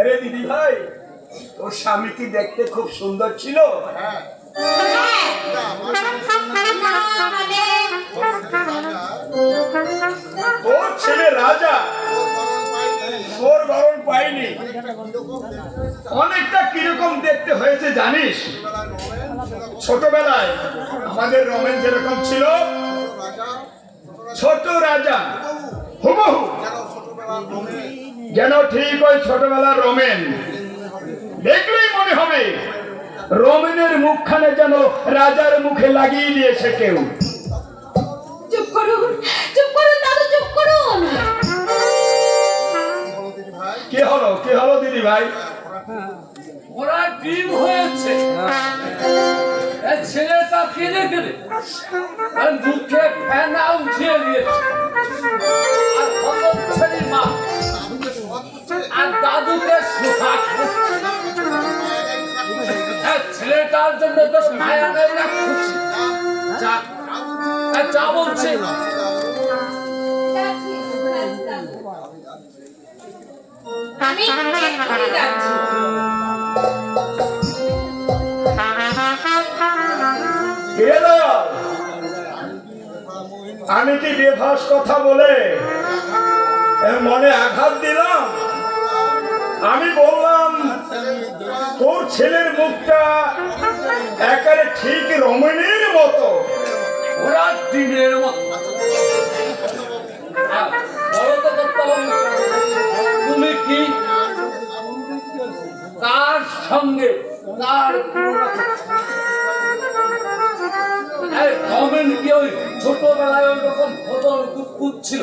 আরে দিদি ভাই, তোর স্বামী কি দেখতে খুব সুন্দর ছিল? তোর ছেলে রাজা তোর গরম পাইনি, অনেকটা কিরকম দেখতে হয়েছে জানিস? ছোটবেলায় আমাদের রমেন যেরকম ছিল, ছোট রাজা হুবহু যেন ঠিক ওই ছোটবেলার রমেন। দেখলেই মনে হবে রমেনের মুখখানে যেন রাজার মুখে লাগিয়ে দিয়েছে কেউ। চুপ করুন, চুপ করুন দাদু, চুপ করুন। কি হলো, কি হলো দিদি ভাই? ওরা ডিম হয়েছে, ছেলেটা কেঁদে কেঁদে আর মুখে ফেনা উঠিয়ে দিয়েছে। আর হতচ্ছাড়ির মা আর দাদুকে সুখা ছেলেটার জন্য বেশ মায়া নেই না, খুশি যা বলছে। আমি যাচ্ছি। আমি কি বেফাস কথা বলে মনে আঘাত দিলাম? আমি বললাম তোর ছেলের মুখটা একেবারে ঠিক রমণীর মতো। ওরা ডিমের মতো। তুমি কি কার সঙ্গে কার কমেন্ট কি ওই ছোটবেলায় ওই রকম ফতর কুচ্ছিল?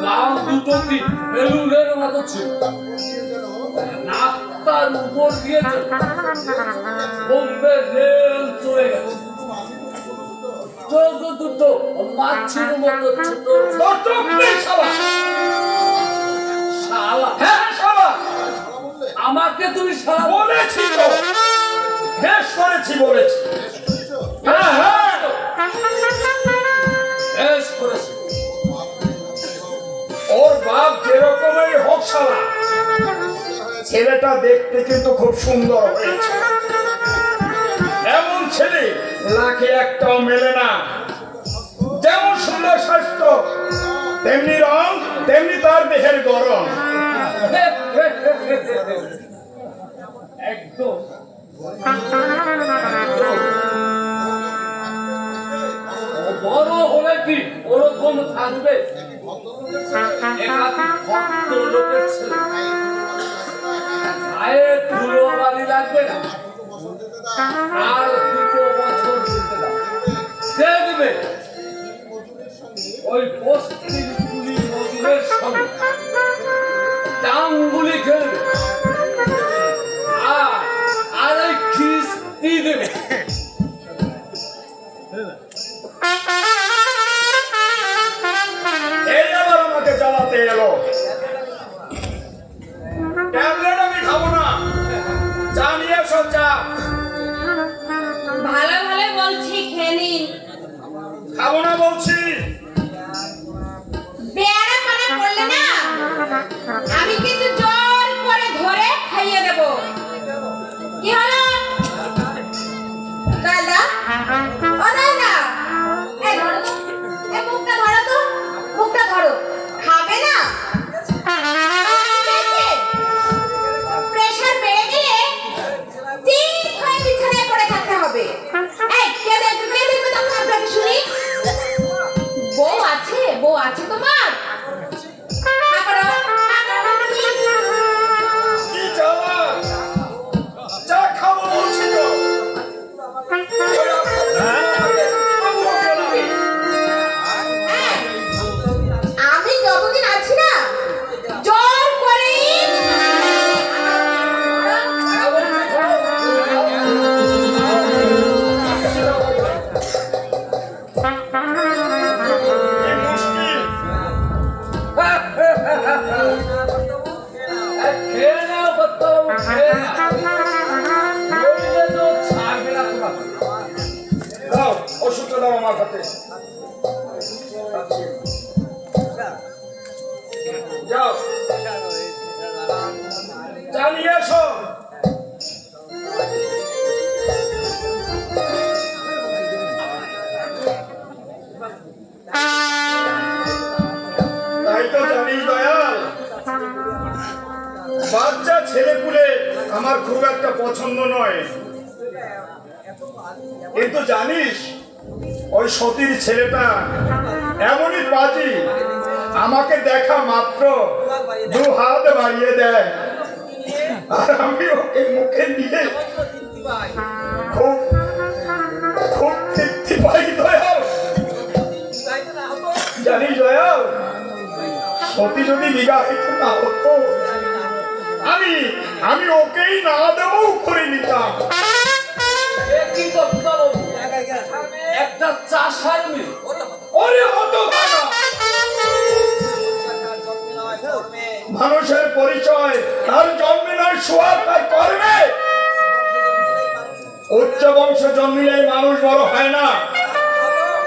গাও দুটো কি বেলুনের মতো ছিল, নাকটার উপর দিয়েছে বোম্বে রেল চলে গেছে। চোখ দুটো মাছির মতো ছোট। শালা, হ্যাঁ শালা, আমাকে তুমি শালা বলেছি তো, বেশ করেছি বলেছি। হ্যাঁ হ্যাঁ বেশ করেছি। ওর বাপ যেরকমই হোক শালা, ছেলেটা দেখতে কিন্তু খুব সুন্দর হয়েছে। এমন ছেলে লাখে একটাও মেলে না। যেমন সুন্দর স্বাস্থ্য, তেমনি রং, তেমনি তার দেহের গরম। একদম বড় হলে কি ওরকম থাকবে? ভদ্রলোকের ছেলে, গায়ে ধুলো বাড়ি লাগবে না, আর 2 বছর দিতে দাও, দেখবে ওই বস্তির গুলি মজুরের সঙ্গে ডাঙ্গুলি খেলবে আর এই খিস্তি দেবে। এই আবার আমাকে জ্বালাতে এলো। ট্যাবলেট আমি খাবো না, চা নিয়ে এসো, চা। ভালো ভালো বলছি, খেয়ে নিন। খাবো না বলছি। বেয়ারা পানা করলে না, আমি কিন্তু জোর করে ধরে খাইয়ে দেব। কি হলো দাদা? ও দাদা, এই ধরো তো, এই মুখটা ধরো তো, মুখটা ধরো। খাবে না? প্রেসার বেড়ে গেলে ঠিক হয়ে বিছানায় পড়ে থাকতে হবে। এই কে দেখবে তখন আপনাকে শুনি? বউ আছে, বউ আছে তোমার? কি জ্বালা! চা খাবো বলছি তো। আমি যতদিন আছি না, জোর করে ওষুধটা দাও আমার হাতে। যাও জানিয়ে এসো। তাই তো জানিস দয়াল, বাচ্চা ছেলেপুলে আমার খুব একটা পছন্দ নয়, কিন্তু জানিস ওই সতীর ছেলেটা এমনই বাজি, আমাকে দেখা মাত্র 2 হাত বাড়িয়ে দেয়, আর আমি ওকে মুখে নিয়ে খুব খুব তৃপ্তি পাই দয়াল। জানিস দয়াল, সতী যদি বিবাহিত না হতো, আমি ওকেই না দেবও করে নিতাম। কি করতে পারো? একটা চাষার মেয়ে, ওরে হতো মানুষের পরিচয় তার জন্মে নয়, সোয়াদ তার কর্মে। উচ্চ বংশ জন্মিলে মানুষ বড় হয় না।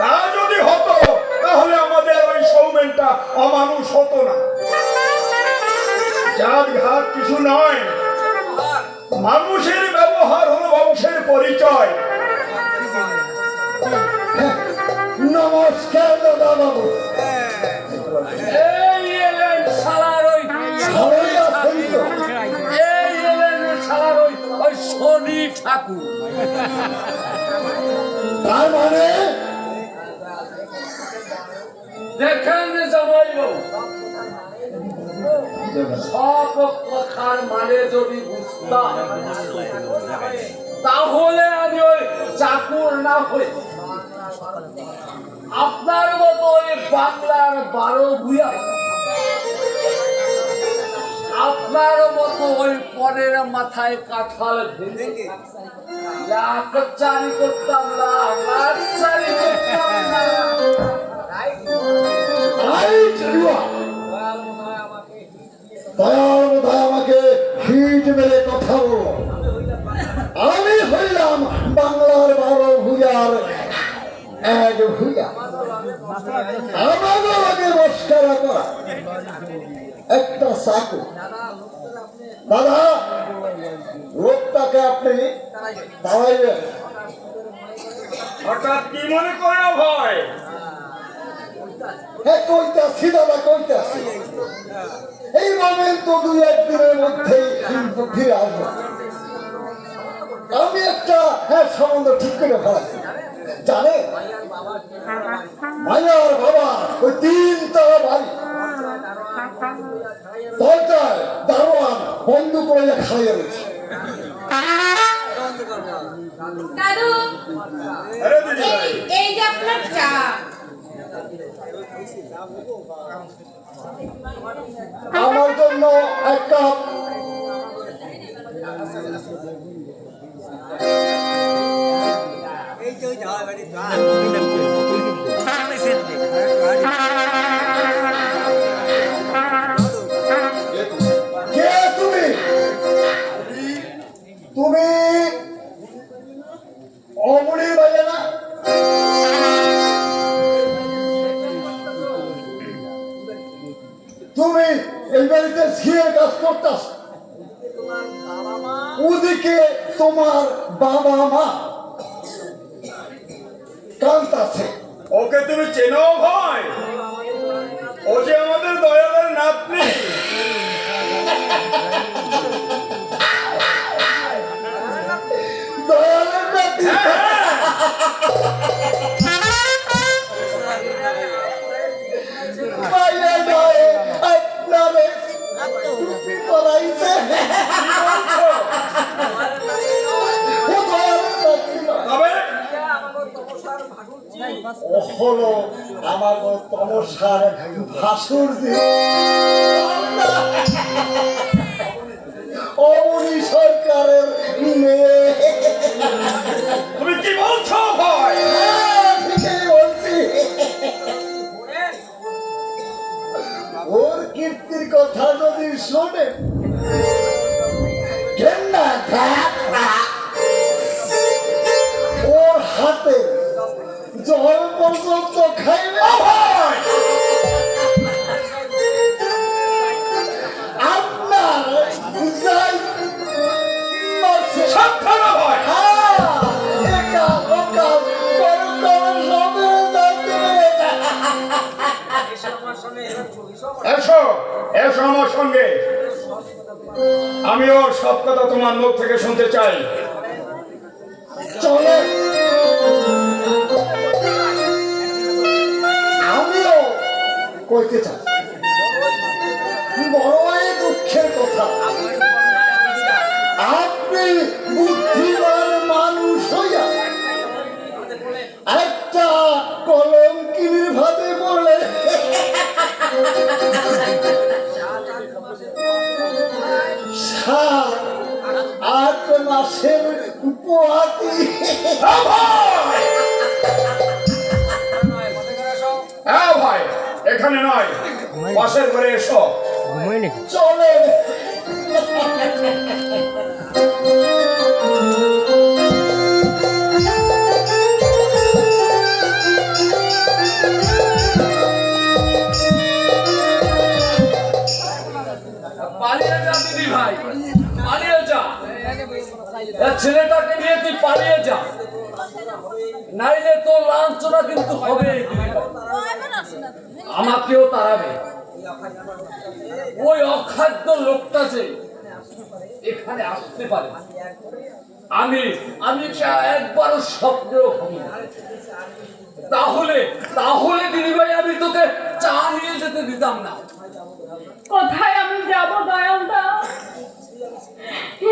তা যদি হতো তাহলে আমাদের ওই সৌমেনটা অমানুষ হতো না। জাত ঘাত কিছু নয়, মানুষের ব্যবহার হলো বংশের পরিচয়। নমস্কার দাদা বাবু। এই এলেন শালার ওই ভালোই আছেন তো? এই এলেন শালার ওই শনি ঠাকুর। তার মানে দেখেন যে জামাই বাবু, সব কথার মানে যদি বুঝতাম তাহলে আমি ওই চাকুর না হই আপনার মতো ওই বাংলার 12 ভূয়া, আপনার মতো ওই পরের মাথায় কাঁঠাল ভেঙে চারি করতাম না, চারি করতাম না। দয়ার বোধহয় আমাকে হিট মেরে কথা বলো। আমি হইলাম বাংলার 12 ভূয়ার এক ভূয়া। আমাকে আগে মস্করা করা একটা চাকু। দাদা, লোকটাকে আপনি দাঁড়াইবেন। হঠাৎ কি মনে করে ভয়? হ্যাঁ, কইতাছি দাদা, কইতাছি। এই মোমেন্ট তো 2-1 দিনের মধ্যেই কিন্তু ফিরে আসবো। আমি একটা সম্বন্ধ ঠিক করে ফেলাছি। জানে মায়ার বাবা ওই 3 তলা বাড়ি, 10টায় দারোয়ান বন্ধ করে খাইয়ে রয়েছে। দাদু, আরে দিদি ভাই, এই যে আপনার চা। আমার জন্য এক কাপ। কে তুমি? তুমি অমনির বাইরে না? তুমি এই বাড়িতে ঝিয়ের কাজ করতাস, ওদিকে তোমার বাবা মা কান্তাছে। ওকে তুমি চেনো ভাই? ও যে আমাদের দয়ালের নাতনি। দয়ালের নাতি। মায়া নয়, আপনারে টুপি পরাইছে। ও দয়ালের নাতি নয়। তবে ও হলো আমার তমসার ভাসুর দিয়ে অমনি সরকারের মেয়ে। তুমি কি বলছো ভাই? ঠিকই বলছি। ওর কীর্তির কথা যদি শোনে, ওর হাতে জল পর্যন্ত খাইবে। আপনার যাই এসো এসো আমার সঙ্গে, আমি ওর সব কথা তোমার মুখ থেকে শুনতে চাই। চলো, আমিও কইতে চাই। বড়ই দুঃখের কথা, আপনি বুদ্ধিমান মানুষ হইয়া একটা কলঙ্কিনীর ভাতে পড়লে 7-8 মাসের পোয়াতি। হ্যাঁ ভাই, এখানে নয়, পাশের ঘরে এসো। চলে পালিয়ে যা দিদি ভাই, পালিয়ে যা। এ ছেলেটাকে নিয়ে তুই পালিয়ে যা, নাইলে তোর লাঞ্ছনা কিন্তু হবে। আমাকেও তাড়াবে। ওই অখাদ্য লোকটা যে এখানে আসতে পারে, আমি একবারও স্বপ্নেও ভাবি না। তাহলে দিদি ভাই আমি তোকে চা নিয়ে যেতে দিতাম না। কোথায় আমি যাব দয়ালদা?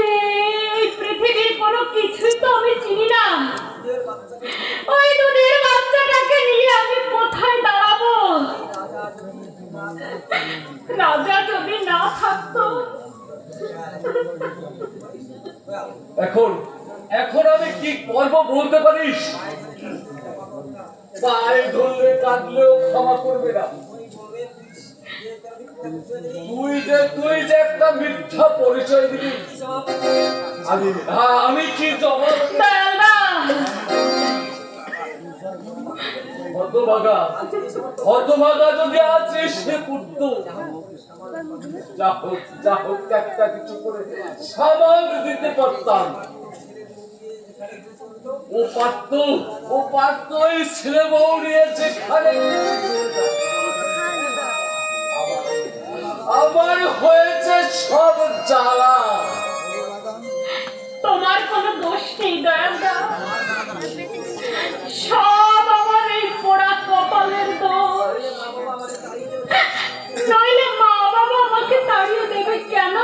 এই পৃথিবীর কোনো কিছুই তো আমি চিনি না। ওই দুধের বাচ্চাটাকে নিয়ে আমি কোথায় দাঁড়াবো? রাজা যদি না থাকতো। এখন আমি কি করবো বলতে পারিস? পায়ে ধরলে কাঁদলেও ক্ষমা করবে না। তুই যে একটা মিথ্যা পরিচয় দিবি, আমি কি জবাব? হতভাগা যদি আজ এসে পড়তো, যা হোক একটা কিছু করে সামাল দিতে পারতাম। ও পারত এই ছেলে বউ নিয়ে যেখানে। আমার হয়েছে সব জ্বালা। তোমার কোনো দোষ নেই দয়ালদা, সব আমার এই পোড়া কপালের দোষ। নইলে মা বাবা আমাকে তাড়িয়ে দেবে কেন?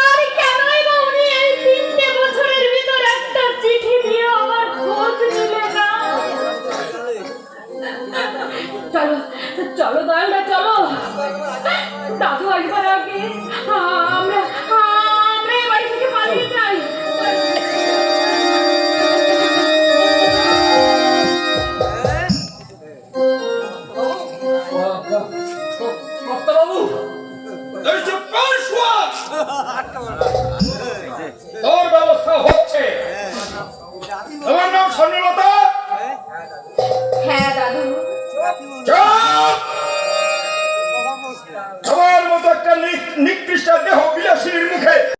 আর কেনই বা উনি এই 3টে বছরের ভিতর একটা চিঠি দিয়ে আমার খোঁজ নিলে না? চলো চলো দয়ালদা, চলো। দাদু আসবার আগে আমরা